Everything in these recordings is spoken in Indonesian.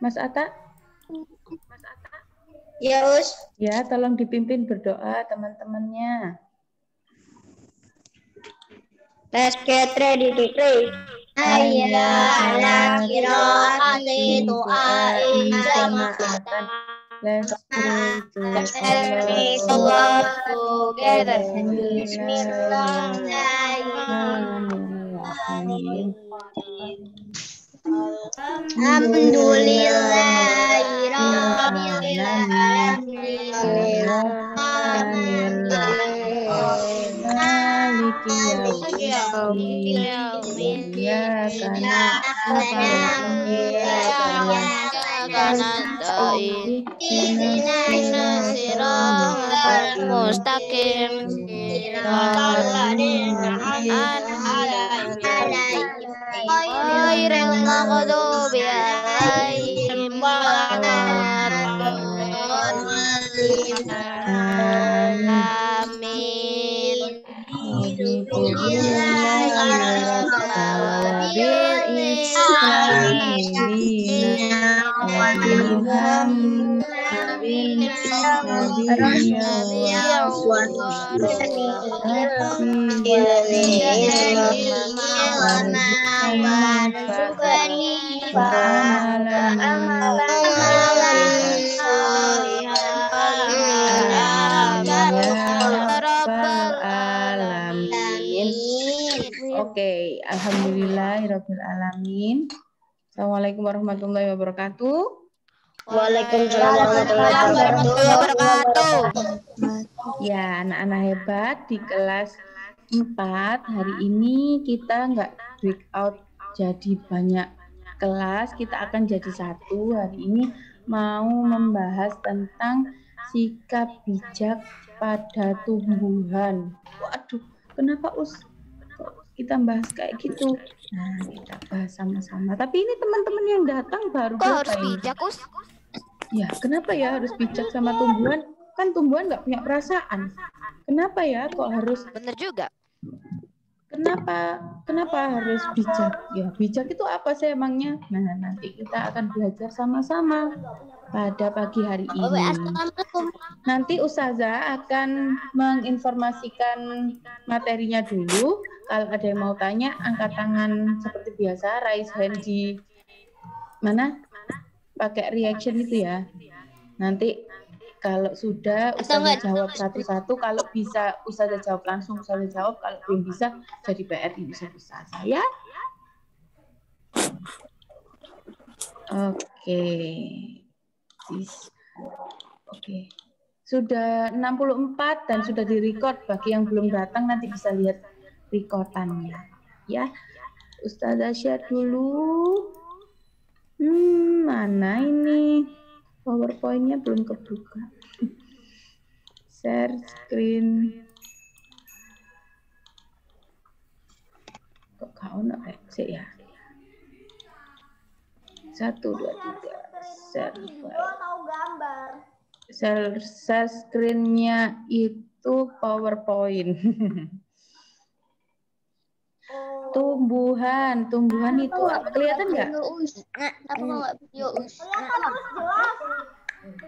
Mas Atta? Ya, Us. Ya, tolong dipimpin berdoa teman-temannya. Let's get ready to pray. Hayya ala qiraati du'a'i jama'atan. Let's pray to Allah together. Bismillahirrahmanirrahim. Alhamdulillahirabbil alamin. Maliki yaumiddin. Iyyaka na'budu wa iyyaka nasta'in. Ihdinas siratal Mustaqim. Ghairil maghdubi alaihim waladdallin. Amin. Oke, alhamdulillahirabbil alamin. Assalamualaikum warahmatullahi wabarakatuh. Waalaikumsalam warahmatullahi wabarakatuh. Ya, anak-anak hebat di kelas 4 hari ini kita nggak breakout jadi banyak kelas, kita akan jadi satu. Hari ini mau membahas tentang sikap bijak pada tumbuhan. Waduh, kenapa kita bahas kayak gitu? Nah, kita bahas sama-sama. Tapi ini teman-teman yang datang baru. Kok harus bijak, Us? Ya, kenapa ya harus bijak sama tumbuhan? Kan tumbuhan nggak punya perasaan. Kenapa ya kok harus? Bener juga. Kenapa harus bijak? Ya, bijak itu apa sih emangnya? Nah, nanti kita akan belajar sama-sama pada pagi hari ini. Nanti Ustazah akan menginformasikan materinya dulu. Kalau ada yang mau tanya, angkat tangan seperti biasa, raise hand di mana? Pakai reaction itu ya. Nanti kalau sudah Ustazah jawab satu-satu, kalau bisa Ustazah jawab langsung, Ustazah jawab, kalau belum bisa jadi PR di Ustazah ya. Oke. Sudah 64 dan sudah direcord. Bagi yang belum datang nanti bisa lihat recordannya ya. Ustazah share dulu. Mana ini? PowerPoint-nya belum kebuka. Share screen. Kok kau nak sih ya? 1, 2, 3. Share file. Share screen-nya itu PowerPoint. Tumbuhan itu kelihatan nggak?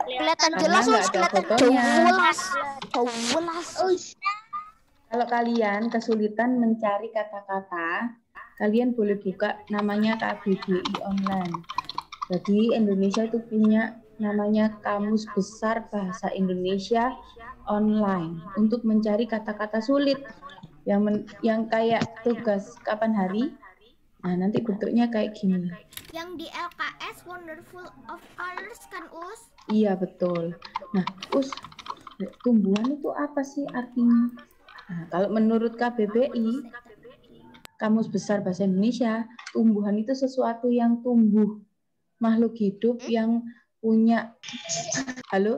Kelihatan jelas, Us. Kelihatan jelas. Kalau kalian kesulitan mencari kata-kata, kalian boleh buka namanya KBBI online. Jadi Indonesia itu punya namanya Kamus Besar Bahasa Indonesia online untuk mencari kata-kata sulit. Yang kayak tugas kapan hari, nah nanti bentuknya kayak gini. Yang di LKS Wonderful of Colors kan, Us? Iya betul. Nah, Us, tumbuhan itu apa sih artinya? Nah, kalau menurut KBBI, Kamus Besar Bahasa Indonesia, tumbuhan itu sesuatu yang tumbuh, makhluk hidup yang punya. Halo?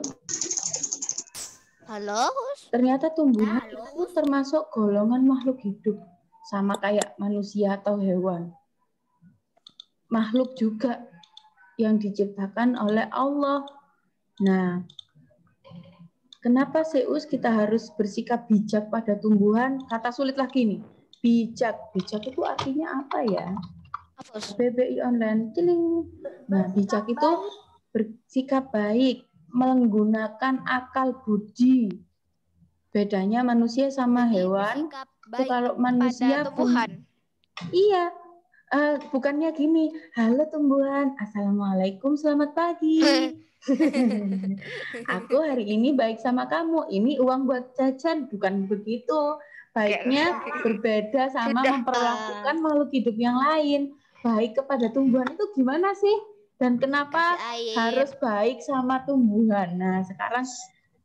Halo, Us. Ternyata tumbuhan itu termasuk golongan makhluk hidup, sama kayak manusia atau hewan. Makhluk juga yang diciptakan oleh Allah. Nah, kenapa sih kita harus bersikap bijak pada tumbuhan? Kata sulit lagi nih, bijak. Bijak itu artinya apa ya? Hapus. KBBI online. Ciling. Nah, bijak itu bersikap baik, menggunakan akal budi. Bedanya manusia sama hewan. Bersikap Itu baik kalau pada manusia tumbuhan. iya, bukannya gini, halo tumbuhan, assalamualaikum, selamat pagi. Aku hari ini baik sama kamu, ini uang buat jajan, bukan begitu. Baiknya berbeda sama Sudah. memperlakukan makhluk hidup yang lain. Baik kepada tumbuhan itu gimana sih? Dan kenapa Kasih air. harus baik sama tumbuhan? Nah, sekarang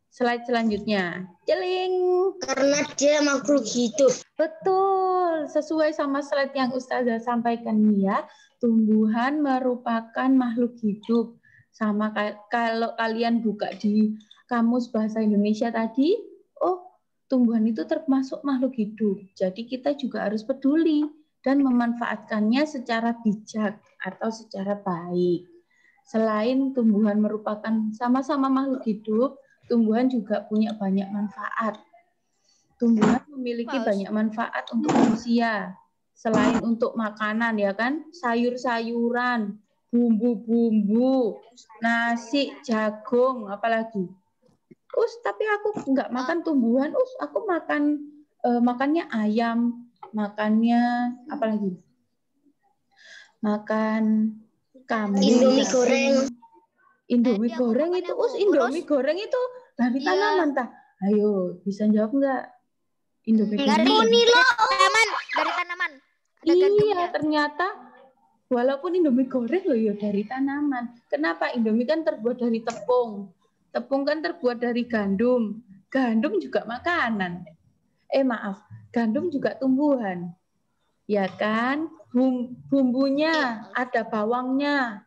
slide selanjutnya. Celing. Karena dia makhluk hidup. Betul, sesuai sama slide yang Ustazah sampaikan nih ya. Tumbuhan merupakan makhluk hidup. Sama kayak kalau kalian buka di kamus bahasa Indonesia tadi, oh, tumbuhan itu termasuk makhluk hidup. Jadi kita juga harus peduli dan memanfaatkannya secara bijak atau secara baik. Selain tumbuhan merupakan sama-sama makhluk hidup, tumbuhan juga punya banyak manfaat. Tumbuhan memiliki banyak manfaat untuk manusia. Selain untuk makanan ya kan, sayur-sayuran, bumbu-bumbu, nasi, jagung, apalagi. Tapi aku nggak makan tumbuhan. Aku makannya ayam, makannya apalagi? Makan kambing. Indomie goreng. Indomie goreng itu, Indomie goreng itu dari tanaman tah? Ayo, bisa jawab nggak? Indomie Dari tanaman. Ada iya, gandumnya. ternyata walaupun Indomie goreng loh ya dari tanaman. Kenapa? Indomie kan terbuat dari tepung. Tepung kan terbuat dari gandum. Gandum juga makanan. Maaf, gandum juga tumbuhan. Ya kan? Bumbunya, ada bawangnya,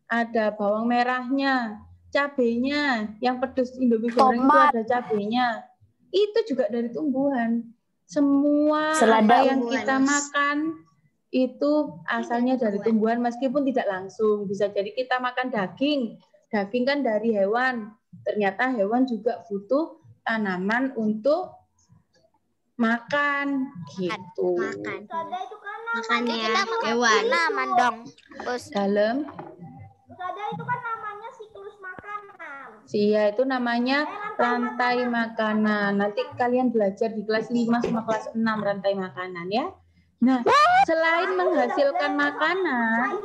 ada bawang merahnya, cabenya, yang pedas Indomie goreng itu ada cabenya. Itu juga dari tumbuhan. Semua apa yang kita makan itu asalnya dari tumbuhan meskipun tidak langsung. Bisa jadi kita makan daging. Daging kan dari hewan. Ternyata hewan juga butuh tanaman untuk makan gitu. Makannya Kita makan hewan. tanaman dong. Dalam. Itu kan namanya siklus makanan. Iya, itu namanya rantai makanan. Nanti kalian belajar di kelas 5 sama kelas 6 rantai makanan ya. Nah, selain menghasilkan makanan,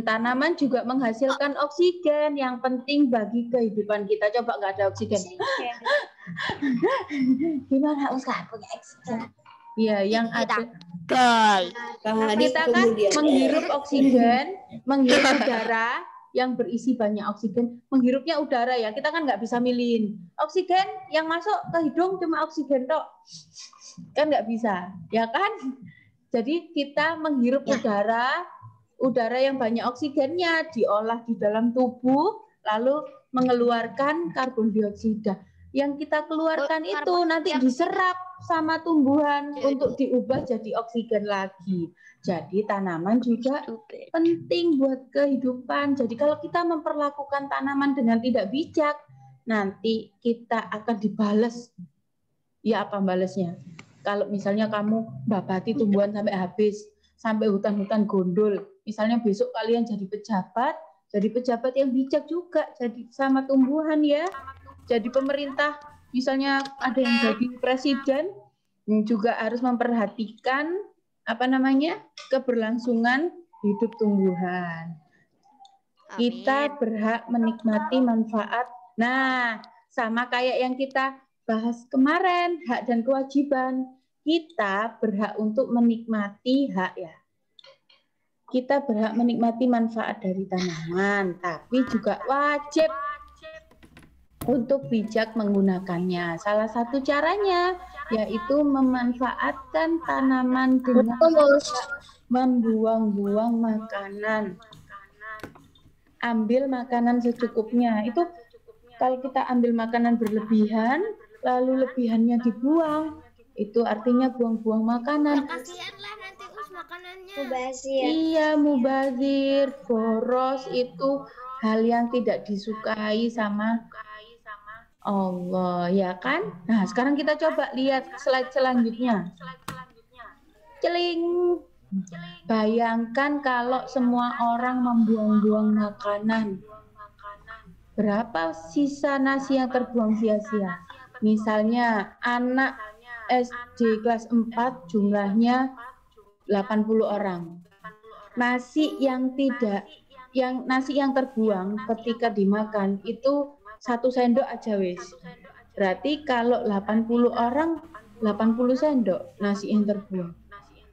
tanaman juga menghasilkan oksigen yang penting bagi kehidupan kita. Coba nggak ada oksigen. Gimana Ustaz punya oksigen? Iya, yang ada. Kita kan menghirup oksigen, menghirup udara yang berisi banyak oksigen, menghirupnya udara ya. Kita kan nggak bisa milihin. Oksigen yang masuk ke hidung cuma oksigen tok. Kan nggak bisa, ya kan? Jadi kita menghirup udara yang banyak oksigennya diolah di dalam tubuh, lalu mengeluarkan karbon dioksida. Yang kita keluarkan itu nanti diserap sama tumbuhan untuk diubah jadi oksigen lagi. Jadi tanaman juga penting buat kehidupan. Jadi kalau kita memperlakukan tanaman dengan tidak bijak, nanti kita akan dibalas. Ya apa balasnya? Kalau misalnya kamu babati tumbuhan sampai habis, sampai hutan-hutan gondol, misalnya besok kalian jadi pejabat yang bijak juga, jadi sama tumbuhan ya. Jadi pemerintah, misalnya ada yang jadi presiden, juga harus memperhatikan keberlangsungan hidup tumbuhan. Kita berhak menikmati manfaat. Nah, sama kayak yang kita bahas kemarin, hak dan kewajiban. Kita berhak untuk menikmati hak ya. Kita berhak menikmati manfaat dari tanaman, tapi juga wajib untuk bijak menggunakannya. Salah satu caranya yaitu memanfaatkan tanaman dengan membuang-buang makanan. Ambil makanan secukupnya. Itu kalau kita ambil makanan berlebihan, lalu lebihannya dibuang, itu artinya buang-buang makanan. Kasihanlah nanti makanannya. Mubazir. Iya, mubazir, boros itu hal yang tidak disukai sama Allah, ya kan? Nah, sekarang kita coba lihat slide selanjutnya. Celing. Bayangkan kalau semua orang membuang-buang makanan. Berapa sisa nasi yang terbuang sia-sia? Misalnya anak SD kelas 4 jumlahnya 80 orang. Nasi yang terbuang ketika dimakan itu 1 sendok aja wis. Berarti kalau 80 orang 80 sendok nasi yang terbuang.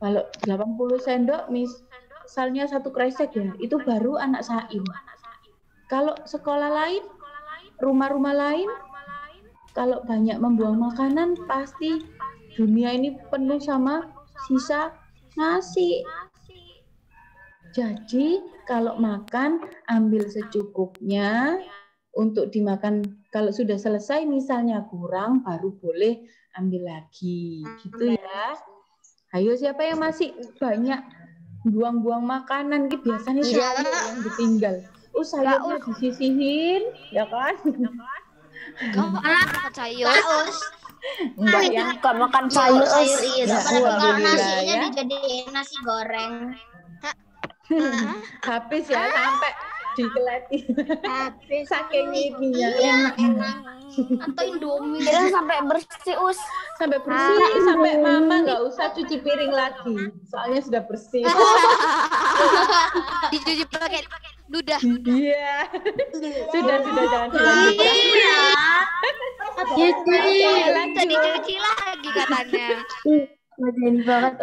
Kalau 80 sendok misalnya 1 kresek ya, itu baru anak saim. Kalau sekolah lain, rumah-rumah lain, kalau banyak membuang makanan, pasti dunia ini penuh sama sisa nasi. Jadi, kalau makan, ambil secukupnya untuk dimakan. Kalau sudah selesai, misalnya kurang, baru boleh ambil lagi. Gitu ya. Ayo, siapa yang masih banyak buang-buang makanan? Biasanya sayur yang ditinggal. Sayurnya disisihin, ya kan? Makan sayur. Enggak yang makan sayur iya. Kalau nasinya dijadiin nasi goreng. Habis ya sampai dikeleti. Habis saking ininya enak. Atau Indomie. Kira sampai bersih sampai bersih sampai mama nggak usah cuci piring lagi. Soalnya sudah bersih. Dicuci pakai ludah. Iya. Sudah jangan dilanjutkan. Lanjut dicuci lagi katanya. Lanjut.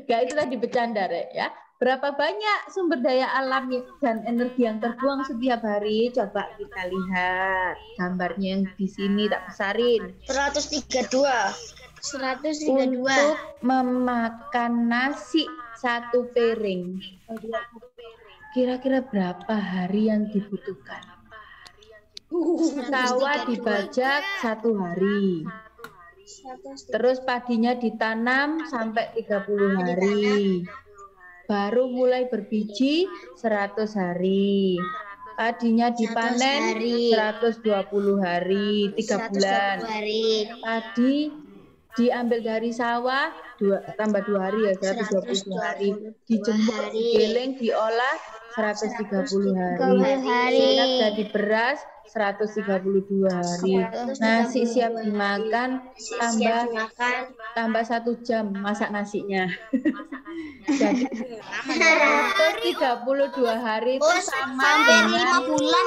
Gak itu tadi bercanda Rek ya. Berapa banyak sumber daya alam dan energi yang terbuang setiap hari? Coba kita lihat gambarnya yang di sini tak besarin. 132. Untuk memakan nasi 1 piring. Kira-kira berapa hari yang dibutuhkan? Sawah dibajak 1 hari. Terus padinya ditanam sampai 30 hari. Baru mulai berbiji 100 hari. Padinya dipanen 120 hari, 3 bulan. Padi diambil dari sawah tambah 2 hari ya, 120 hari. Dijemur, digiling, diolah 130 hari. Siap jadi beras 132 hari. Nasi siap dimakan tambah 1 jam masak nasinya. Jadi 132 hari itu sama dengan 5 bulan,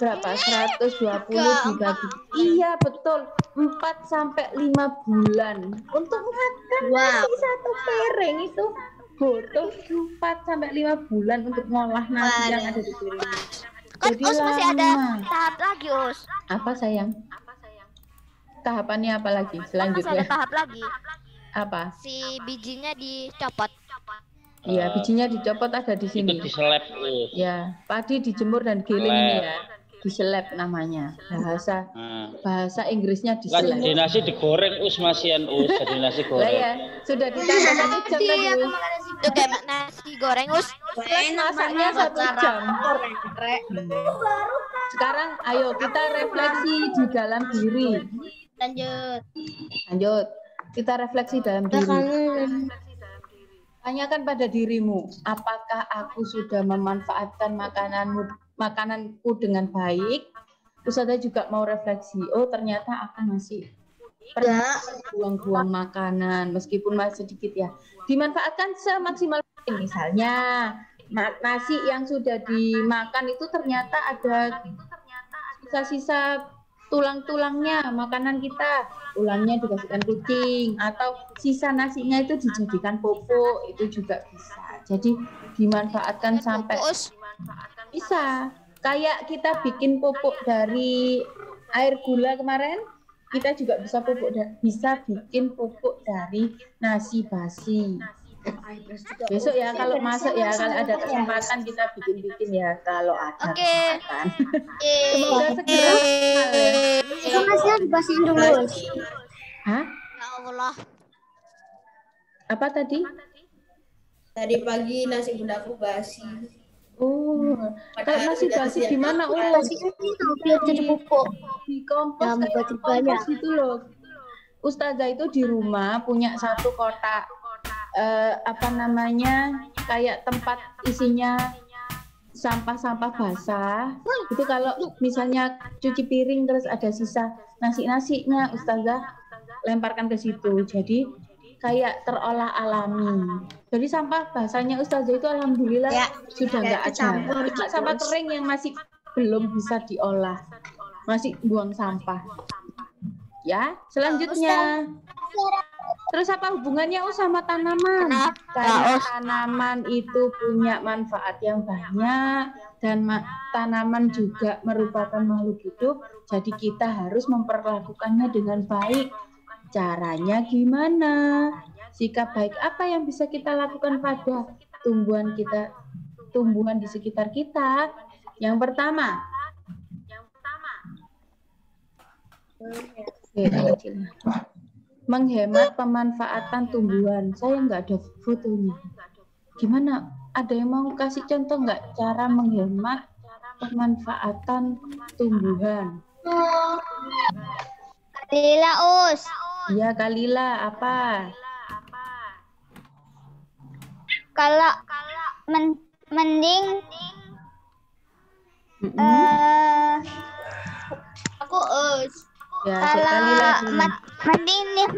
berapa? 120 dibagi. Iya, betul. 4 sampai 5 bulan. Untuk makan nasi 1 piring itu butuh 4 sampai 5 bulan untuk ngolah nasi yang ada di piring. Jadi masih ada tahap lagi, Apa sayang? Tahapannya apa lagi selanjutnya? Masih ada tahap lagi. Apa? Si bijinya dicopot. Iya, bijinya dicopot ada di sini. Itu diseleb. Ya, padi dijemur dan giling ini ya. Diseleb namanya. Bahasa Inggrisnya diseleb. Jadi nasi digoreng masian jadi nasi goreng. Lah ya, sudah ditambah 1 jam tadi. Itu kayak nasi goreng, Masaknya 1 jam. Sekarang ayo kita refleksi di dalam diri. Lanjut. Kita refleksi dalam diri. Tanyakan pada dirimu, apakah aku sudah memanfaatkan makananku dengan baik? Ustazah juga mau refleksi. Oh, ternyata aku masih pernah buang-buang makanan, meskipun masih sedikit ya. Dimanfaatkan semaksimal mungkin. Misalnya, nasi yang sudah dimakan itu ternyata ada sisa-sisa tulang-tulangnya, makanan kita, tulangnya dikasihkan kucing, atau sisa nasinya itu dijadikan pupuk, itu juga bisa. Jadi dimanfaatkan sampai bisa. Kayak kita bikin pupuk dari air gula kemarin, kita juga bisa bikin pupuk dari nasi basi. Besok ya kalau masuk ya, kalau ada kesempatan kita bikin ya, kalau ada kesempatan. Semoga segera. Nasinya dibasihin dulu. Hah? Ya Allah. Apa tadi? Tadi pagi nasi bundaku basi. Oh, kalau nasi basi gimana? Nasinya biar jadi pupuk. Di kompos kayak kompos itu loh. Ustazah itu di rumah punya satu kotak kayak tempat isinya sampah-sampah basah. Itu kalau misalnya cuci piring terus ada sisa nasi-nasinya, Ustazah lemparkan ke situ. Jadi kayak terolah alami. Jadi sampah basahnya Ustazah itu alhamdulillah sudah nggak ada. Cuma sampah kering yang masih belum bisa diolah, masih buang sampah. Ya, selanjutnya. Terus apa hubungannya sama tanaman? Karena tanaman itu punya manfaat yang banyak dan tanaman juga merupakan makhluk hidup. Jadi kita harus memperlakukannya dengan baik. Caranya gimana? Sikap baik apa yang bisa kita lakukan pada tumbuhan di sekitar kita? Yang pertama. Menghemat pemanfaatan tumbuhan. Saya nggak ada fotonya. Gimana? Ada yang mau kasih contoh nggak cara menghemat pemanfaatan tumbuhan? Kalila, Us. Iya, Kalila, apa? Kalau mending Aku Ya, kalau mending nih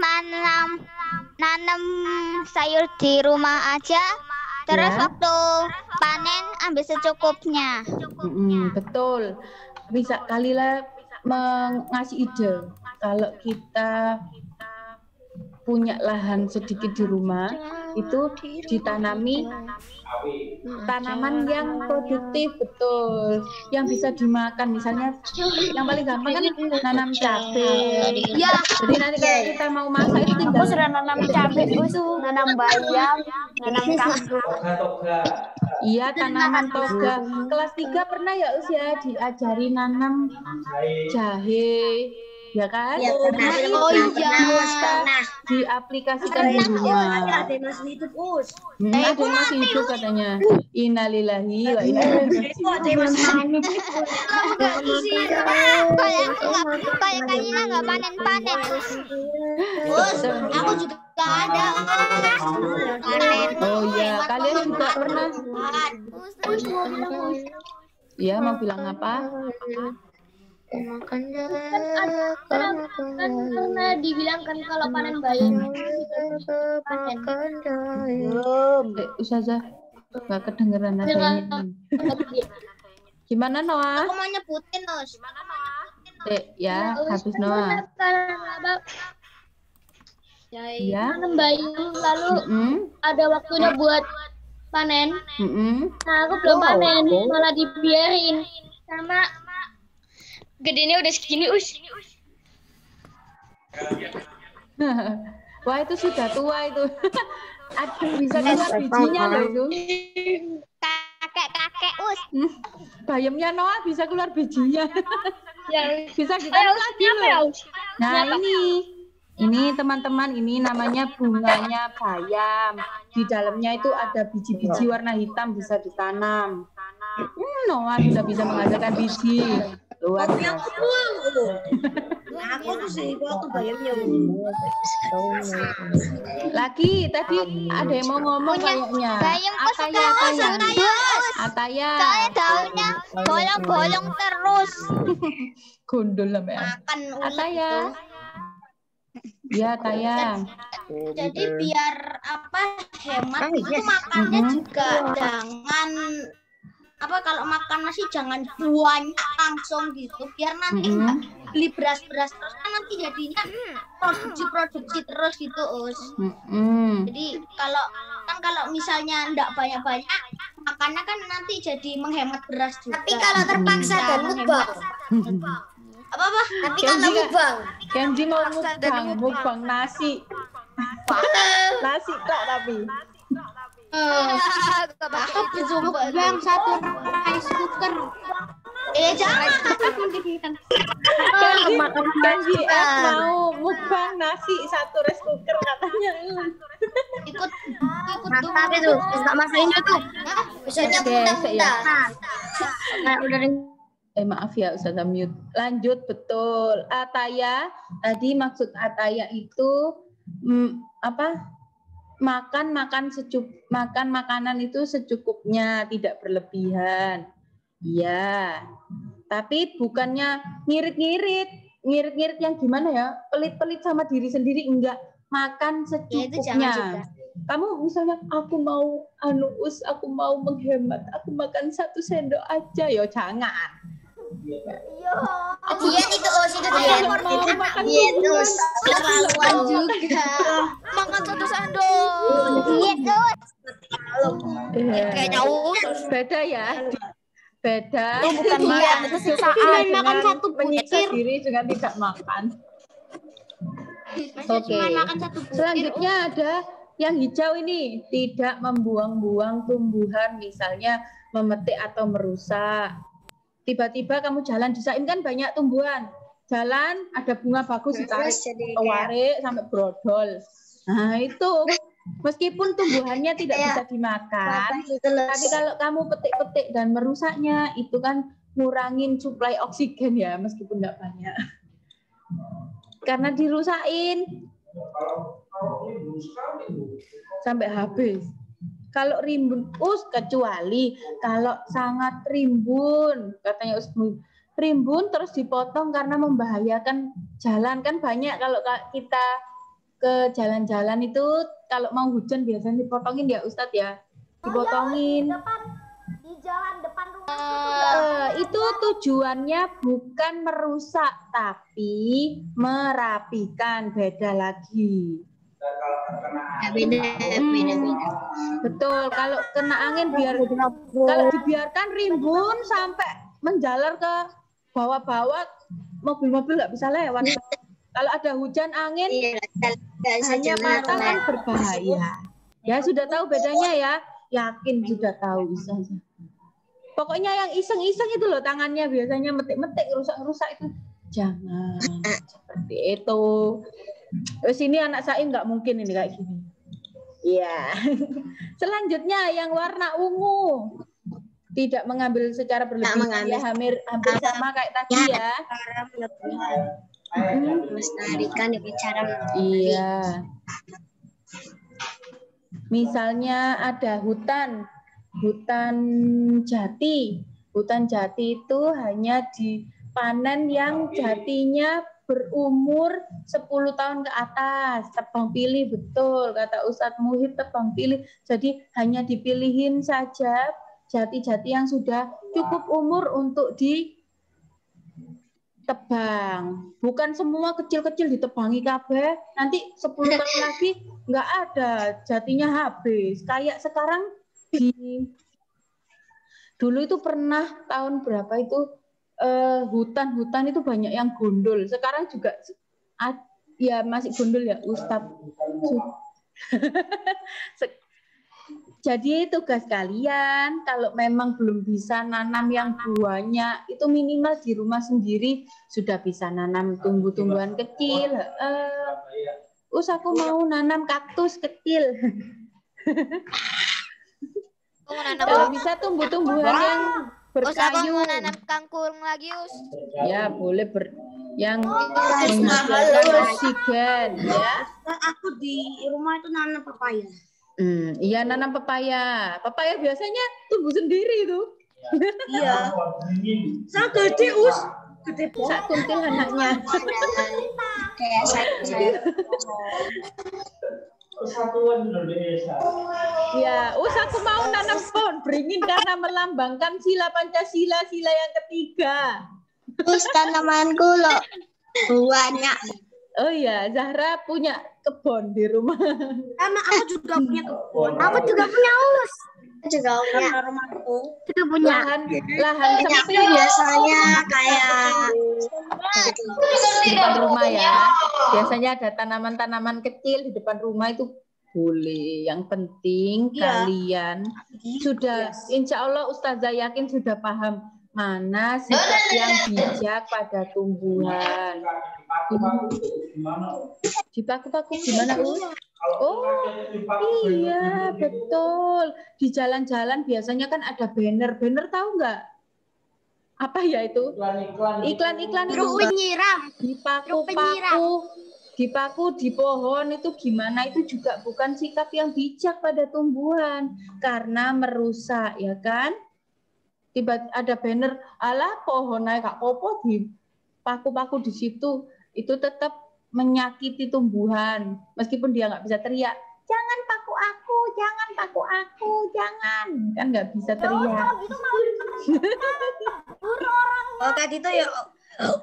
nanam sayur di rumah aja, terus waktu panen ambil secukupnya. Betul. Bisa Kalila mengasih ide. Kalau kita punya lahan sedikit di rumah, itu ditanami tanaman yang produktif, betul, yang bisa dimakan. Misalnya yang paling gampang kan nanam cabai. Ya. Jadi nanti kalau kita mau masak itu tinggal Sudah nanam cabai, nanam bayam, nanam kangkung. Iya, tanaman toga. Kelas 3 pernah ya Us ya diajari nanam jahe. Ya kan? Ya, pernah. Oh iya. Diaplikasikan di rumah. Ada yang masih hidup, Us. Ada yang masih hidup katanya. Innalillahi wa inna ilaihi raji'un. Ada yang masih Kayak Kalila nggak panen-panen. Us, aku juga ada. Panen. Oh iya, kalian juga pernah. Iya, mau bilang apa? Karena dibilangkan kalau panen bayam panen. Ustazah nggak kedengeran adanya. Gimana Noah? Aku mau nyebutin, Us. Ya, habis Noah. Ya. Panen bayam lalu ada waktunya buat panen. Nah, aku belum panen, malah dibiarin sama gedenya udah segini, Us. Wah, itu sudah tua itu. Aduh, bisa keluar bijinya loh itu. Kakek, Us. Bayamnya Noah bisa keluar bijinya. Ya, Bisa ditanam lagi loh. Nah, ini teman-teman, ini namanya bunganya bayam. Di dalamnya itu ada biji-biji warna hitam bisa ditanam. Noah sudah bisa menghasilkan biji. Luar biasa. Aku tuh sih waktu bayamnya. Lagi tadi ada yang mau ngomong kayaknya. Bayamku sekarang Ataya. soalnya daunnya bolong-bolong terus. Gondol lah, Mbak. makan Ataya. Iya, Ataya. Jadi biar hemat itu makannya juga jangan kalau makan nasi jangan banyak langsung gitu biar nanti nggak beli beras-beras terus kan nanti jadinya produksi terus gitu, Us. Jadi kalau misalnya nggak banyak-banyak makannya kan nanti jadi menghemat beras juga. Tapi kalau terpaksa dan mukbang. Apa? Tapi kalau mukbang. Kenji mau mukbang nasi. Nasi kak tapi. Aku disuruh bang satu rice cooker. Jangan. Kenji mau mukbang nasi satu rice cooker katanya. Ikut Mantap itu. Bisa masakin itu. Bisa Oke, ya. Nah, udah Maaf ya Ustazah mute. Lanjut, betul. Ataya, tadi maksud ataya itu makan makanan itu secukupnya, tidak berlebihan. Iya. Tapi bukannya ngirit-ngirit yang gimana ya? Pelit-pelit sama diri sendiri, enggak. Makan secukupnya. Kamu misalnya aku mau aku mau menghemat, aku makan 1 sendok aja, ya jangan. Diet itu diet terlaluan juga. Makan 1 sendok. Diet Kayaknya beda ya. Beda. Itu bukan diet, itu siksaan. Makan 1 menyiksa butir. diri dengan tidak makan. Oke. Makan 1 butir. Selanjutnya ada yang hijau ini, tidak membuang-buang tumbuhan, misalnya memetik atau merusak. Tiba-tiba kamu jalan di Saim kan banyak tumbuhan. Jalan ada bunga bagus ditarik, warik sampai brodol. Nah itu meskipun tumbuhannya tidak bisa dimakan, tapi kalau kamu petik-petik dan merusaknya, itu kan ngurangin suplai oksigen ya, meskipun tidak banyak. Karena dirusakin sampai habis. Kalau rimbun, kecuali kalau sangat rimbun, katanya rimbun terus dipotong karena membahayakan jalan, kan banyak kalau kita ke jalan-jalan itu kalau mau hujan biasanya dipotongin ya Ustadz ya, dipotongin. Di jalan depan rumah. Itu tujuannya bukan merusak tapi merapikan, beda lagi. Beda. Betul, kalau kena angin kalau dibiarkan rimbun sampai menjalar ke bawah-bawah, mobil-mobil nggak bisa lewat. Kalau ada hujan angin, hanya mata kan berbahaya. Ya sudah tahu bedanya ya, yakin sudah tahu saja. Pokoknya yang iseng-iseng itu loh tangannya biasanya metik-metik, rusak-rusak itu jangan seperti itu. Terus ini anak Saim nggak mungkin ini kayak gini. Iya. Selanjutnya yang warna ungu, tidak mengambil secara berlebihan, ya hampir sama kayak tadi ya. Melestarikan dengan cara iya. Misalnya ada hutan jati. Hutan jati itu hanya dipanen yang jatinya berumur 10 tahun ke atas. Tebang pilih, betul kata Ustadz Muhib, tebang pilih. Jadi hanya dipilihin saja jati-jati yang sudah cukup umur untuk ditebang. Bukan semua kecil-kecil ditebangi kabeh, nanti 10 tahun lagi nggak ada, jatinya habis. Kayak sekarang dulu itu pernah tahun berapa itu hutan itu banyak yang gondol. Sekarang juga ya masih gondol ya Ustadz. Jadi tugas kalian kalau memang belum bisa nanam yang buahnya, itu minimal di rumah sendiri sudah bisa nanam tumbuh-tumbuhan kecil. Aku mau nanam kaktus kecil. Kalau bisa tumbuh-tumbuhan yang berkayu. Mau nanam kangkung lagi, Us. Ya, boleh yang menghasilkan oksigen ya. Aku di rumah itu nanam pepaya. Iya, nanam pepaya. Pepaya biasanya tumbuh sendiri itu. Iya. Saya gede, Us. Gede banget. Kuntil anaknya. Kayak saya. Persatuan Indonesia. Ya, aku mau nanam pohon beringin karena melambangkan sila Pancasila, sila yang ketiga. Terus tanamanku loh banyak. Oh iya, Zahra punya kebun di rumah. Sama aku juga punya kebun. Aku juga punya, Us. Aku juga punya rumahku. Juga punya. Lahan sempit biasanya kayak di depan rumah ya. Biasanya ada tanaman-tanaman kecil di depan rumah itu boleh. Yang penting kalian sudah, insya Allah Ustazah yakin sudah paham mana sikap yang bijak pada tumbuhan. Dipaku-paku gimana, Us? Oh iya betul. Di jalan-jalan biasanya kan ada banner. Banner tahu nggak? apa ya itu? Iklan-iklan itu Nyiram. dipaku di pohon itu gimana? Itu juga bukan sikap yang bijak pada tumbuhan karena merusak, ya kan? Tiba ada banner, alah pohon naik kak popo di paku-paku di situ, itu tetap menyakiti tumbuhan meskipun dia nggak bisa teriak. Jangan paku aku, jangan. Kan nggak bisa teriak. Oh, tadi tuh ya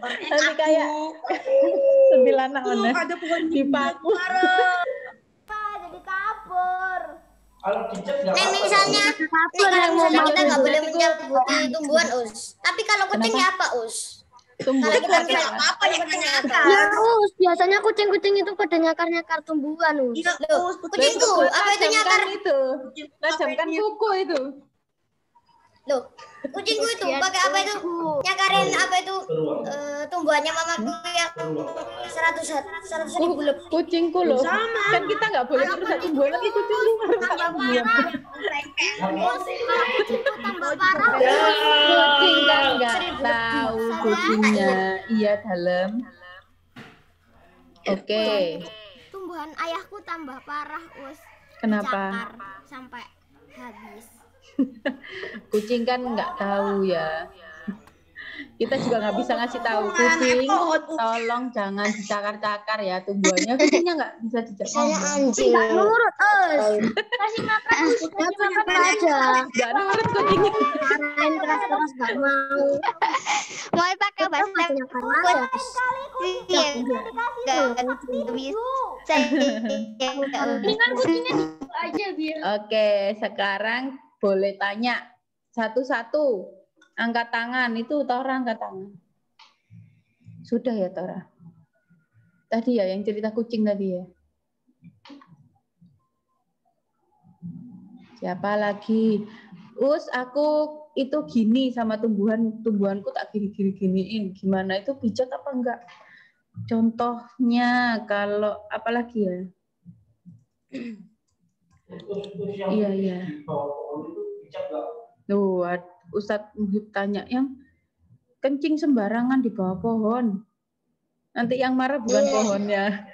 Nanti kayak sembilan anak mana dipaku. Jadi kabur. Kalau dicek nggak Nih apa-apa. misalnya kita nggak boleh mencabuti tumbuhan us. Tapi kalau kucing ya apa us? Tumbuhan Kalau kita pakai bilang apa? apa yang Ya, Us. Biasanya kucing-kucing itu pada nyakar-nyakar tumbuhan, Us. Kucingku apa itu nyakar? Itu najamkan kuku itu. Loh, kucingku itu pakai apa itu? Nyakarin apa itu? Tumbuhannya mamaku yang 100.000 lebih. Kucingku loh. Kan kita nggak boleh merusak tumbuhan, tapi kucingku merusak tumbuhan. Tambah parah. Kucing kan nggak tahu kucingnya. Iya dalam. Oke. Tumbuhan ayahku tambah parah, Us. Kenapa? Cakar sampai habis. Kucing kan nggak tahu ya. Kita juga nggak bisa ngasih tahu kucing. Tolong jangan dicakar-cakar ya tumbuhannya. Kucingnya nggak bisa dicakar. Tidak nurut, Us. Kasih makan aja. Nggak nurut kucingnya. Marahin keras-keras gak mau. Mau pakai bahasa Ini kan kucingnya aja biar. Oke, sekarang boleh tanya satu-satu. Angkat tangan itu Tora angkat tangan. Sudah ya Tora. Tadi ya yang cerita kucing tadi ya. Siapa lagi? Us, aku itu gini sama tumbuhanku tak giniin. Gimana itu bijak apa enggak? Contohnya kalau apalagi ya? Iya. Tuh, Ustadz Muhib tanya yang kencing sembarangan di bawah pohon. Nanti yang marah bukan pohonnya.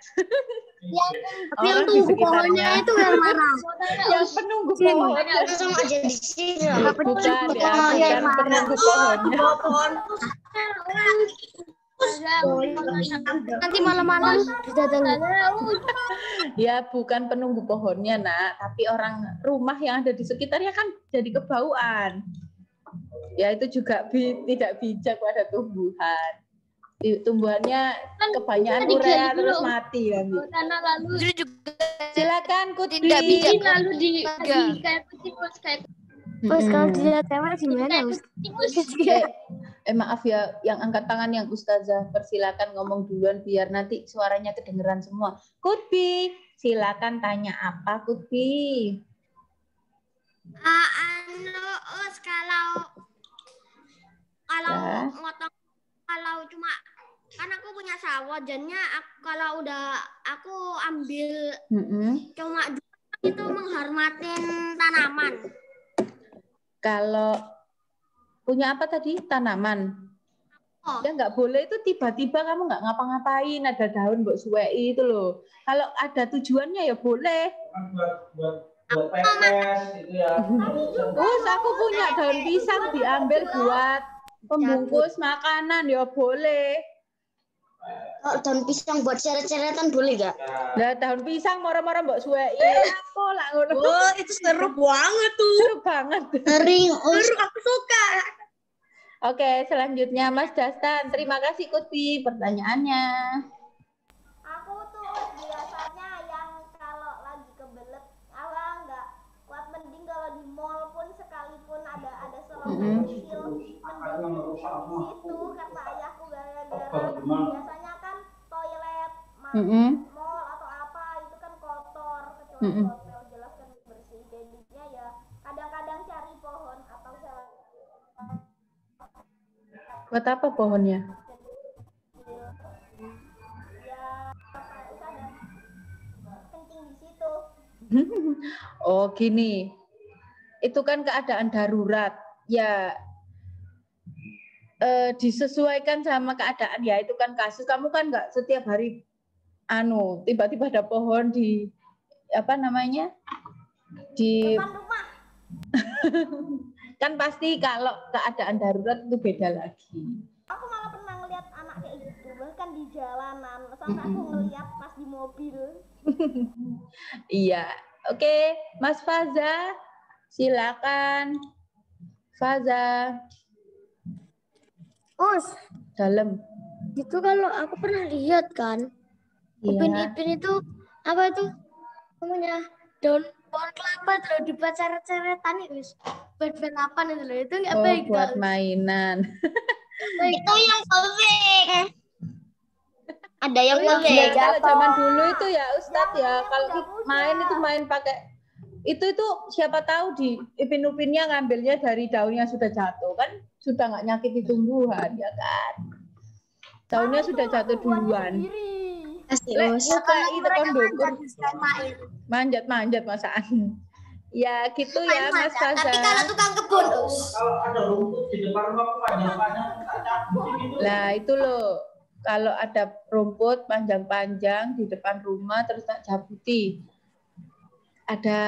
Yang tunggu pohonnya itu yang marah. Yang penunggu pohonnya. Langsung aja di sini. Bukan penunggu pohonnya. Nanti malam-malam didatangin. Ya bukan penunggu pohonnya nak, tapi orang rumah yang ada di sekitarnya kan jadi kebauan. Ya itu juga tidak bijak pada tumbuhan. Tumbuhannya kebanyakan urea terus mati nanti. Silakan Kutbi. Tidak bijak. Lalu di kayak kucing kayak. Terus kalau dia cewek gimana? Maaf ya, yang angkat tangan yang Ustazah persilakan ngomong duluan biar nanti suaranya kedengeran semua. Kutbi, silakan tanya apa Kutbi? Kalau cuma kan aku punya sawah, jadinya kalau udah aku ambil cuma itu menghormatin tanaman. Kalau punya apa tadi? Tanaman. Ya nggak boleh itu tiba-tiba kamu nggak ngapa-ngapain, ada daun mbok suwei itu loh. Kalau ada tujuannya ya boleh. Buat pepes itu ya. Aku punya daun pisang diambil buat pembungkus makanan ya boleh. Kalau daun pisang buat ceret-ceretan boleh nggak? Lah daun pisang moro-moro mbok suwei. Apa lah ngono. Oh, itu seru banget tuh. Seru banget. Seru, aku suka. Oke, selanjutnya Mas Dastan. Terima kasih Kutbi pertanyaannya. Aku tuh biasanya yang kalau lagi kebelet awal nggak kuat, mending kalau di mall pun sekalipun ada selokan kecil mending di situ karena ayahku gara-gara biasanya kan toilet mall atau apa itu kan kotor, kecuali hotel jelas kan bersih, jadinya ya kadang-kadang cari pohon atau Buat apa pohonnya? kencing di situ. Oh gini, itu kan keadaan darurat. Ya disesuaikan sama keadaan ya, itu kan kasus. Kamu kan nggak setiap hari tiba-tiba ada pohon di apa namanya di Depan rumah. kan pasti kalau keadaan darurat itu beda lagi. Aku malah pernah ngeliat anak kayak gitu, bahkan di jalanan, sampai aku ngeliat pas di mobil. Iya, oke, Mas Faza, silakan. Faza. Dalam. Itu kalau aku pernah lihat kan, Upin-Ipin itu apa itu namanya daun pohon kelapa terus dibuat seret-seretan itu buat apa itu loh, itu nggak baik Buat guys. mainan. Itu yang kering. Ada yang Ya, kering. kalau zaman dulu itu ya Ustadz ya, kalau main itu main pakai itu siapa tahu di ipin-ipinnya ngambilnya dari daun yang sudah jatuh kan, sudah nggak nyakiti tumbuhan ya kan. Daunnya sudah jatuh duluan. Lek muka itu kondokur manjat masaan. Ya gitu ya Mas Faza. Tapi kalau tukang kebun, Kalau ada rumput di depan rumah panjang-panjang tak cabut gitu. Lah itu loh, kalau ada rumput panjang-panjang di depan rumah terus tak cabuti. Ada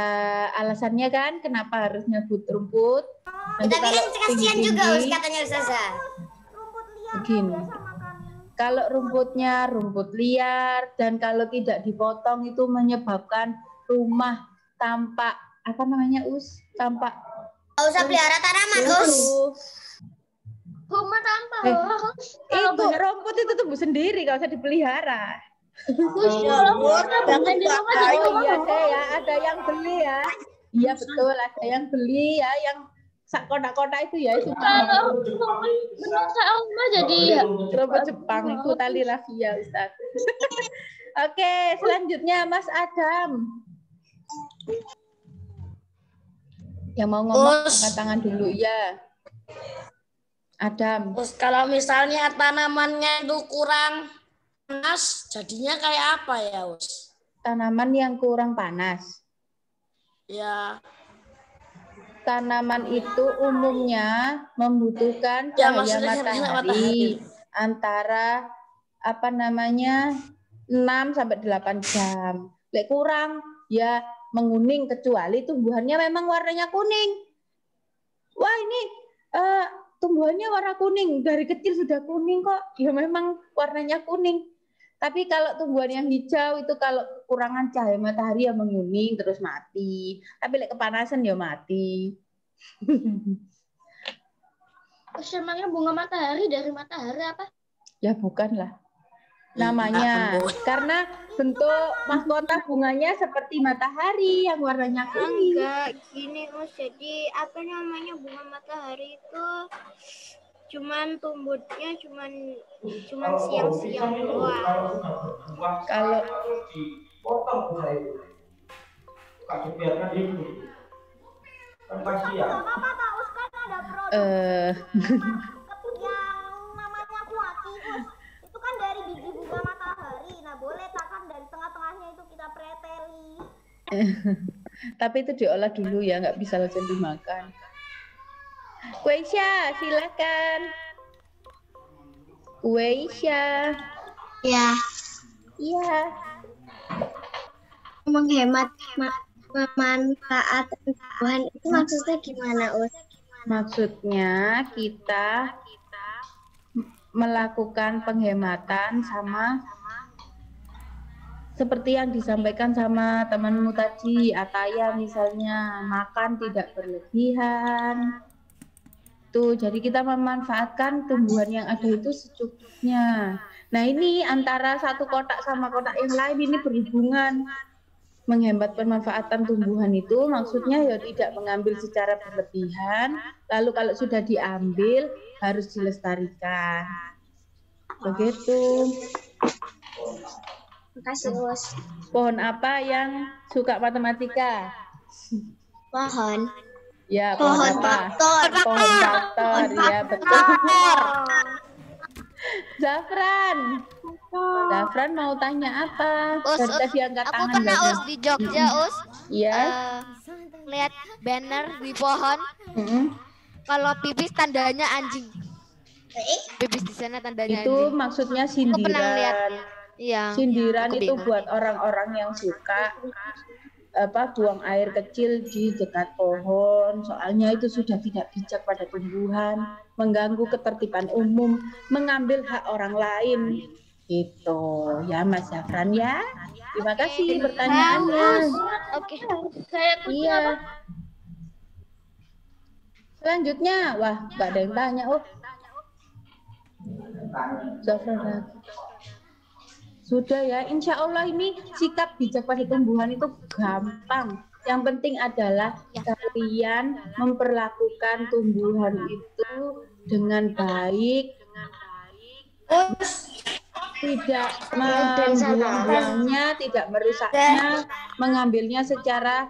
alasannya kan kenapa harus nyebut rumput? Nanti tapi kan kalau kasihan juga tinggi-tinggi, katanya Ustazah. Rumput liar begini. biasa makanin. Kalau rumputnya rumput liar dan kalau tidak dipotong itu menyebabkan rumah tampak apa namanya tampak Gak usah pelihara tanaman, Us. Rumah tanpa itu rumput itu tumbuh sendiri, gak usah dipelihara. Terus kalau bahkan di rumah juga Oh iya ya, ada yang beli ya. Iya betul, ada yang beli ya, yang sak kotak-kotak itu ya itu kalau rumah jadi rumput Jepang itu tali rafia Ustaz. Oke, selanjutnya Mas Adam. Yang mau ngomong angkat tangan dulu ya. Adam. Terus kalau misalnya tanamannya itu kurang panas, jadinya kayak apa ya, Us? Tanaman yang kurang panas. Ya. Tanaman itu umumnya membutuhkan cahaya matahari antara 6 sampai 8 jam. Lek kurang ya menguning, kecuali tumbuhannya memang warnanya kuning. Wah ini tumbuhannya warna kuning, dari kecil sudah kuning kok. Ya memang warnanya kuning. Tapi kalau tumbuhan yang hijau itu kalau kekurangan cahaya matahari ya menguning terus mati. Tapi lek kepanasan ya mati. emangnya bunga matahari dari matahari apa? Ya bukanlah. Namanya karena bentuk mahkota bunganya seperti matahari yang warnanya kuning. Enggak, gini Us. Jadi apa namanya bunga matahari itu cuman tumbuhnya cuman siang-siang doang. Kalau dipotong bisa itu. Kalau dibiarkan itu. Kan kasihan. Gak apa-apa Kak Us, kan ada produk yang namanya kuaki Us. Itu kan dari biji bunga matahari. Nah boleh kan dari tengah-tengahnya itu kita preteli. tapi itu diolah dulu ya, nggak bisa langsung dimakan. Weisha, silakan. Weisha. Ya, Iya. menghemat manfaat tumbuhan itu maksudnya gimana, Us? Maksudnya kita melakukan penghematan sama seperti yang disampaikan sama temanmu tadi, Ataya misalnya, makan tidak berlebihan. Tuh, jadi kita memanfaatkan tumbuhan yang ada itu secukupnya. Nah, ini antara satu kotak sama kotak yang lain ini berhubungan. Menghemat pemanfaatan tumbuhan itu maksudnya ya tidak mengambil secara berlebihan, lalu kalau sudah diambil harus dilestarikan. Begitu. Makasih, Us. Pohon apa yang suka matematika? Pohon. Ya, Pohon apa? baktor. Pohon baktor, ya betul. Zafran. Zafran mau tanya apa? Dari tadi angkat Aku tangan. pernah Zafran. Us di Jogja Us Iya. lihat banner di pohon Mm-mm. kalau pipis tandanya anjing. Bibis di sana tandanya Itu anjing. maksudnya Aku pernah lihat. sindiran. Iya. Sindiran aku itu bingung. buat orang-orang yang suka buang air kecil di dekat pohon, soalnya itu sudah tidak bijak pada tumbuhan, mengganggu ketertiban umum, mengambil hak orang lain. Gitu ya Mas Zafran ya. Terima kasih pertanyaannya. Oke. Saya Iya. Selanjutnya, wah nggak ada yang tanya. Oh, Zafran. Sudah ya, insya Allah ini sikap bijak pada tumbuhan itu gampang. Yang penting adalah kalian memperlakukan tumbuhan itu dengan baik, tidak membuang-buangnya, tidak merusaknya, mengambilnya secara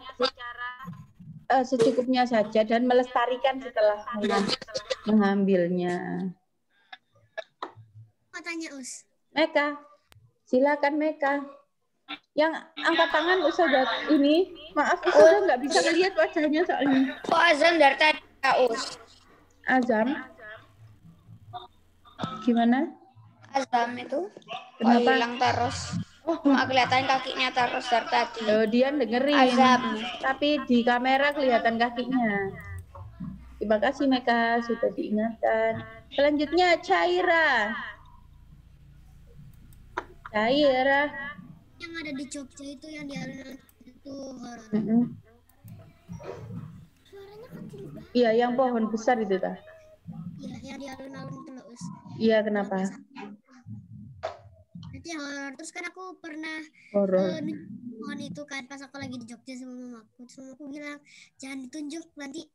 secukupnya saja dan melestarikan setelah mengambilnya. mau tanya Us. Meka, silakan Meka. Yang angkat tangan Ustazah ini, maaf Ustazah nggak bisa melihat wajahnya soalnya. Kok azan dari tadi Us? Azam, gimana? Azam itu Kenapa? hilang terus. Nggak kelihatan kakinya terus dari tadi. Oh, dia dengerin, Azam. tapi di kamera kelihatan kakinya. Terima kasih Meka sudah diingatkan. Selanjutnya Caira. Caira. Yang ada di Jogja itu yang di alun-alun itu horor. Iya, yang pohon besar itu ta. Iya, yang di alun-alun itu loh, Us. Iya, kenapa? Nanti horor. Terus kan aku pernah Horor. pohon itu kan pas aku lagi di Jogja sama mamaku. Terus mamaku bilang jangan ditunjuk nanti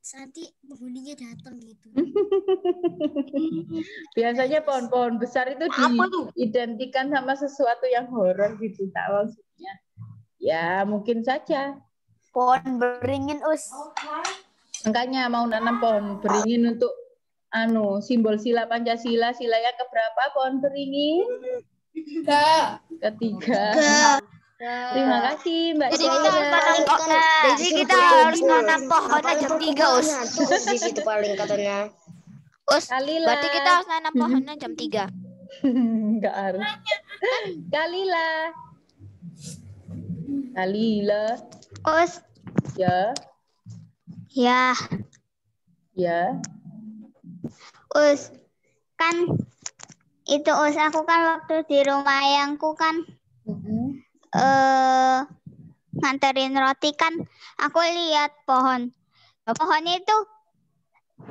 penghuninya datang gitu. Biasanya pohon-pohon besar itu diidentikan sama sesuatu yang horor gitu tak maksudnya. Ya, mungkin saja. Pohon beringin Us. Makanya mau nanam pohon beringin untuk simbol sila Pancasila. Sila yang keberapa pohon beringin? Ketiga. Terima kasih Mbak Caira. Jadi kita harus nanam pohonnya jam 3 Us. Di situ paling katanya. Us, Kalila. berarti kita harus nanam pohonnya jam 3. Enggak harus. Kalila. Us, Ya. ya, Ya. Us, kan itu Us, aku kan waktu di rumah ayangku kan nganterin roti kan, aku lihat pohonnya itu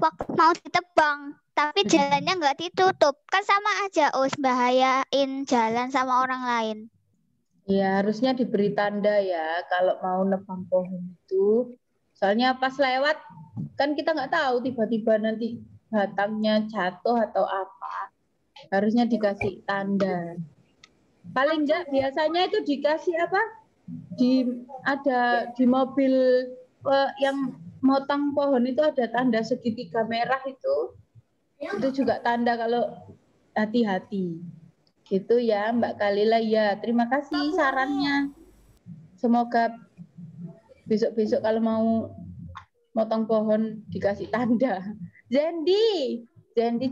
waktu mau ditebang, tapi jalannya nggak ditutup, kan sama aja Us, bahayain jalan sama orang lain. Ya, harusnya diberi tanda ya kalau mau nebang pohon itu. Soalnya pas lewat, kan kita nggak tahu tiba-tiba nanti batangnya jatuh atau apa. Harusnya dikasih tanda. Paling enggak biasanya itu dikasih apa? Ada di mobil yang motong pohon itu ada tanda segitiga merah itu. Itu juga tanda kalau hati-hati. Gitu ya Mbak Kalila ya. Terima kasih sarannya. Semoga besok-besok kalau mau motong pohon dikasih tanda. Zendi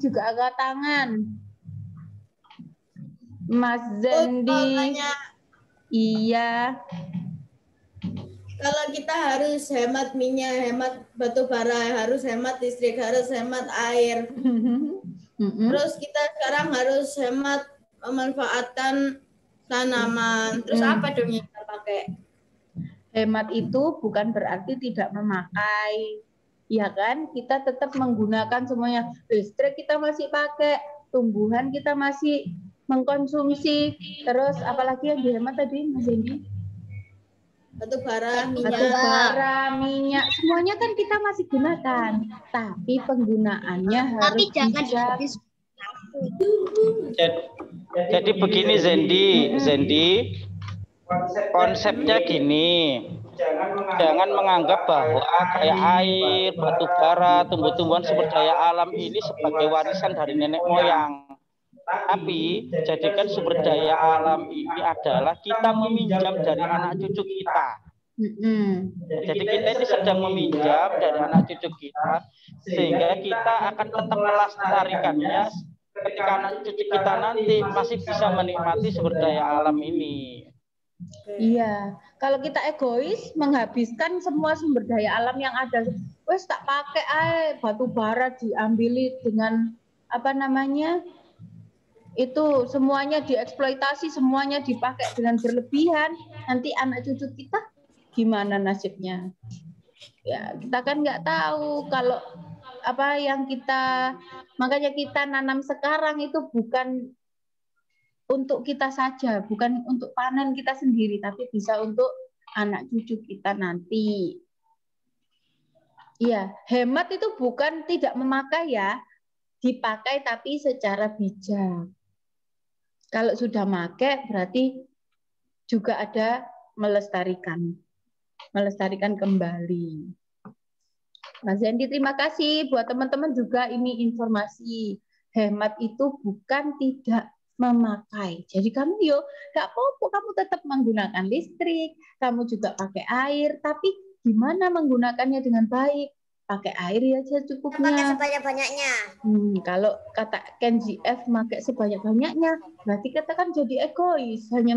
juga angkat tangan. Mas Zendi. Iya. Kalau kita harus hemat minyak, hemat batu bara, harus hemat listrik, harus hemat air. Terus kita sekarang harus hemat memanfaatkan tanaman. Terus apa dong yang kita pakai? Hemat itu bukan berarti tidak memakai. Ya kan? Kita tetap menggunakan semuanya. Listrik kita masih pakai, tumbuhan kita masih mengkonsumsi. Terus apalagi yang dihemat tadi Mas Dendi? Batu bara, minyak, semuanya kan kita masih gunakan. Tapi penggunaannya harus bijak. Jadi begini Zendi, konsepnya gini, jangan menganggap bahwa kayak air, batu bara, tumbuh-tumbuhan sumber daya alam ini sebagai warisan dari nenek moyang. Tapi jadikan sumber daya alam ini adalah kita meminjam dari anak cucu kita. Jadi kita ini sedang meminjam dari anak cucu kita, sehingga kita akan tetap melestarikannya ketika anak cucu kita nanti masih bisa menikmati sumber daya alam ini. Iya, kalau kita egois menghabiskan semua sumber daya alam yang ada, wes tak pakai batu bara diambili dengan apa namanya itu semuanya dieksploitasi, semuanya dipakai dengan berlebihan, nanti anak cucu kita gimana nasibnya? Ya kita kan nggak tahu kalau apa yang kita, makanya kita nanam sekarang itu bukan untuk kita saja, bukan untuk panen kita sendiri, tapi bisa untuk anak cucu kita nanti. Iya, hemat itu bukan tidak memakai ya, dipakai tapi secara bijak. Kalau sudah pakai berarti juga ada melestarikan kembali. Mas Zendi, terima kasih buat teman-teman juga ini informasi. Hemat itu bukan tidak memakai. Jadi kamu nggak apa-apa, kamu tetap menggunakan listrik, kamu juga pakai air, tapi gimana menggunakannya dengan baik? Pakai air ya secukupnya. Pakai sebanyak-banyaknya. Kalau kata Kenji F pakai sebanyak-banyaknya, berarti kita kan jadi egois, hanya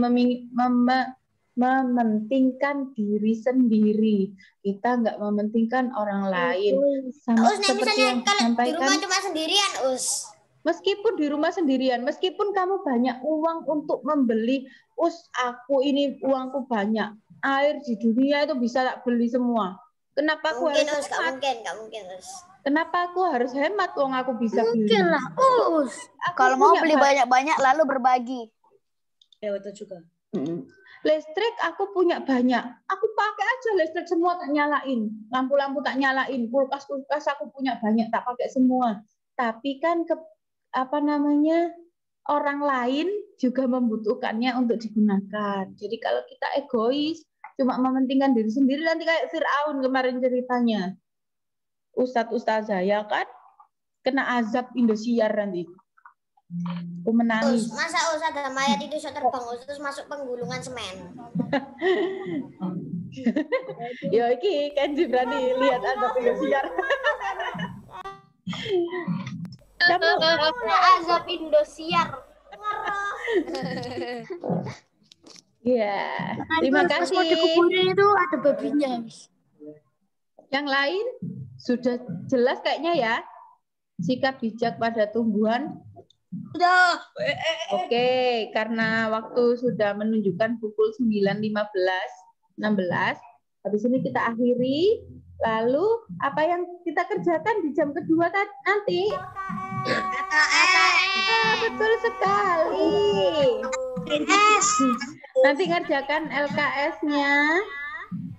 mementingkan diri sendiri. Kita nggak mementingkan orang lain. Sama seperti yang disampaikan. Di rumah cuma sendirian, Meskipun di rumah sendirian, meskipun kamu banyak uang untuk membeli, aku ini uangku banyak, air di dunia itu bisa tak beli semua. Kenapa aku harus hemat? Nggak mungkin. Kenapa aku harus hemat uang aku bisa beli? Mungkin lah, Kalau mau beli banyak-banyak lalu berbagi. Ya betul juga. Listrik aku punya banyak, aku pakai aja listrik semua tak nyalain, lampu-lampu tak nyalain, kulkas aku punya banyak tak pakai semua. Tapi kan orang lain juga membutuhkannya untuk digunakan. Jadi kalau kita egois, cuma mementingkan diri sendiri, nanti kayak Fir'aun kemarin ceritanya. Ustadz-ustazah ya kan kena azab Indosiar nanti. Aku menangis. Masa ada mayat itu terbang terus masuk penggulungan semen. Ya iki Kenji berani lihat azab Indosiar. Azab Indosiar. Iya, terima kasih. Pas mau dikuburin itu ada babinya. Yang lain sudah jelas kayaknya ya. Sikap bijak pada tumbuhan. Sudah. Oke, karena waktu sudah menunjukkan pukul 9.16. Habis ini kita akhiri. Lalu apa yang kita kerjakan di jam kedua nanti? Betul sekali. Nanti ngerjakan LKS-nya.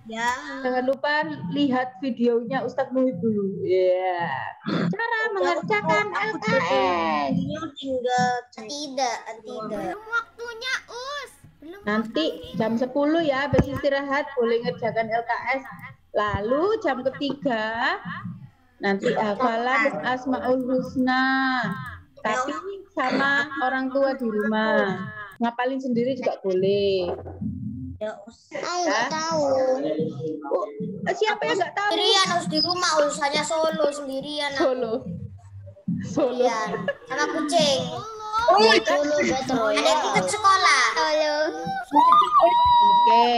Ya. Jangan lupa lihat videonya Ustadz Muhib dulu. Ya. Cara mengerjakan LKS. Tidak. Belum waktunya, Nanti jam 10 ya, habis istirahat boleh ngerjakan LKS. Lalu jam ketiga nanti hafalan Asmaul Husna. Tapi sama orang tua di rumah. Ngapalin sendiri juga boleh. Nggak tahu. Siapa yang nggak tahu? Sendirian harus di rumah, hanya solo sendirian. Solo. Sendirian. Sama kucing. Solo betul. Ada ikut sekolah. Oke.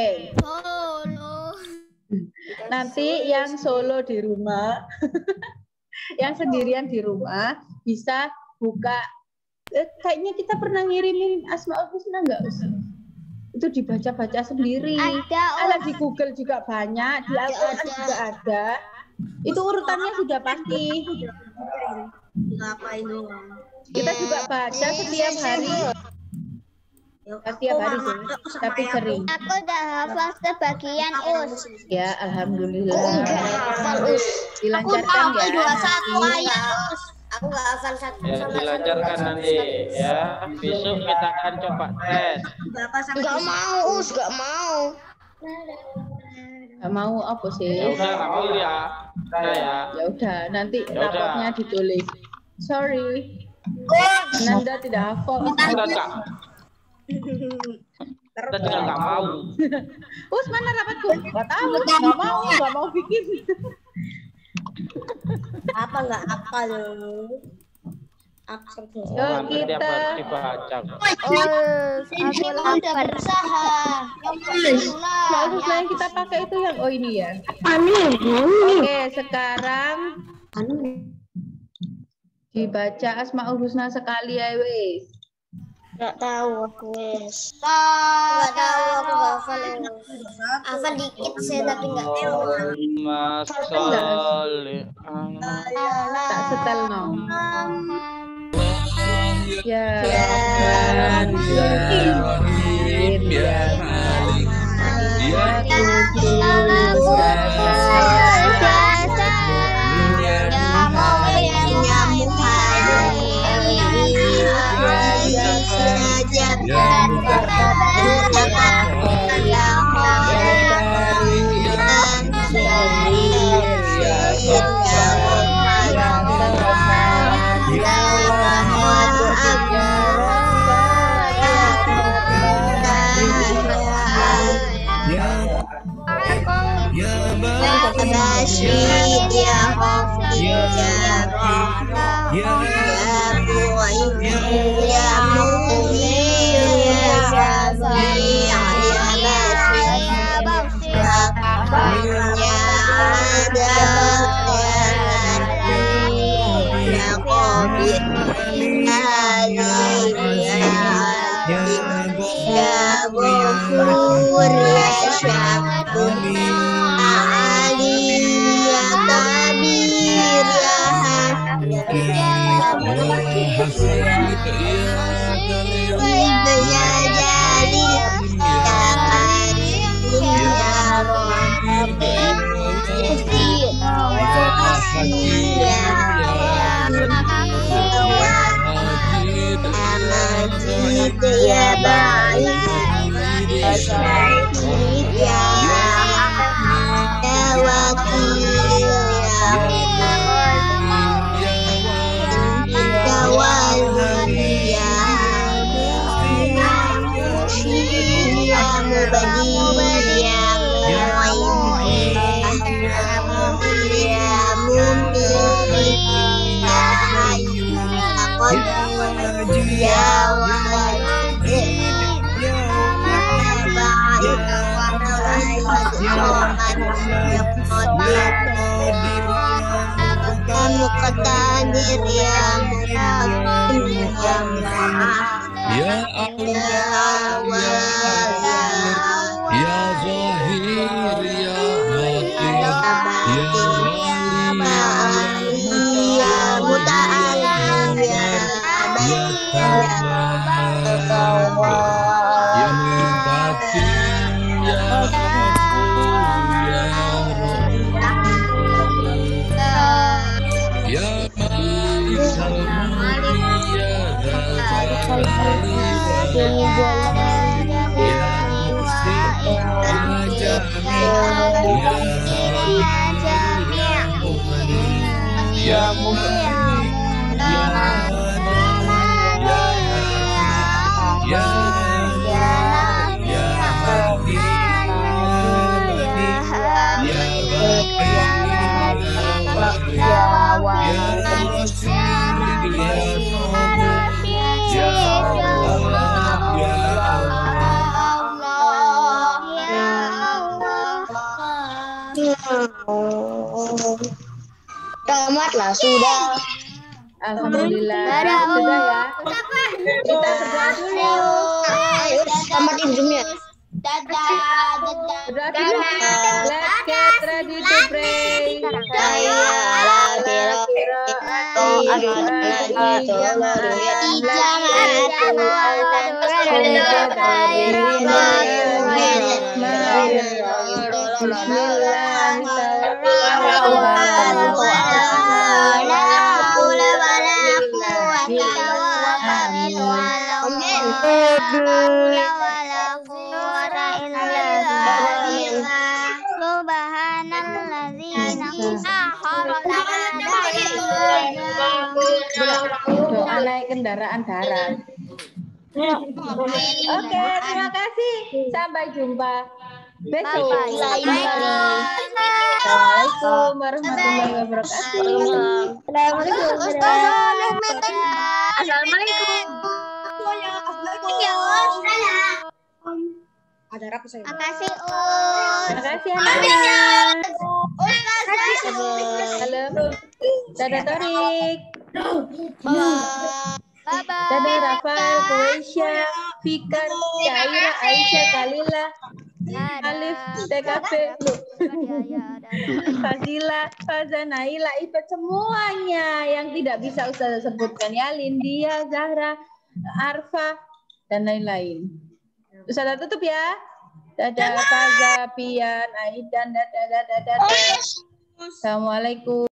Nanti yang solo di rumah, yang sendirian di rumah bisa buka. Kayaknya kita pernah ngirimin Asmaul Husna nggak usah? Itu dibaca-baca sendiri. Ada di Google juga banyak, di Al-Quran juga ada. Itu urutannya sudah pasti. Kita juga baca setiap hari. Setiap hari sih, tapi sering. Aku udah hafal sebagian, Ya, alhamdulillah. Aku Dilancarkan ya. 21 ayat. Aku nggak hafal satu. Ya, dilancarkan nanti ya. Besok kita akan coba tes. Nggak mau. Nggak mau apa sih? Ya udah, nggak mau ya. Ya udah, nanti Ya udah. rapotnya ditulis. Sorry. Nanda tidak hafal. Enggak. Kita juga nggak mau. Mana rapatku? Nggak tahu. Nggak mau bikin. Apa nggak hafal? Hampir tiap hari dibaca. Aku udah berusaha. Yang kita pakai itu yang ini ya. Oke, sekarang dibaca Asmaul Husna sekali ya wis. Nggak tahu aku wis. Nggak tahu aku hafal. Hafal dikit sih tapi nggak tahu. Tak setel no. Ya. Rashid ya Hafid ya Rahman ya Mu'in ya Mu'min ya Syafi' ya Basir ya Qahhar ya Adil ya Latif ya Qabir ya Aziz ya Alim ya Ghafur ya Syakur ya baik ya syahid ya wakil ya wali ya mursyid ya mubadi ya mu'in ya mumit ya hayy ya qayyum ya Muqtadir ya Muqtadir ya Allah ya Zahir ya Batin ya Muta'al ya Tamatlah sudah. Alhamdulillah. Sudah ya. Kita berdoa dulu. Ayo tamatin zoomnya. Dadah. Let's get ready to pray. Doa naik kendaraan darat. Oke, terima kasih. Sampai jumpa. besok. Assalamualaikum warahmatullahi wabarakatuh. Makasih, Us. Makasih anak-anak. Halo. Dadah Torik. Dadah Rafael, Kuwaisya, Fikar, Syaira, Aisyah, Kalila, Alif, TKP, Fazila, Fazanaila, Ifat, semuanya yang tidak bisa Ustazah sebutkan ya, Lindia, Zahra, Arfa, dan lain-lain. Ustazah tutup ya. Dadah Faza, Pian, Aidan, dadah. Assalamualaikum.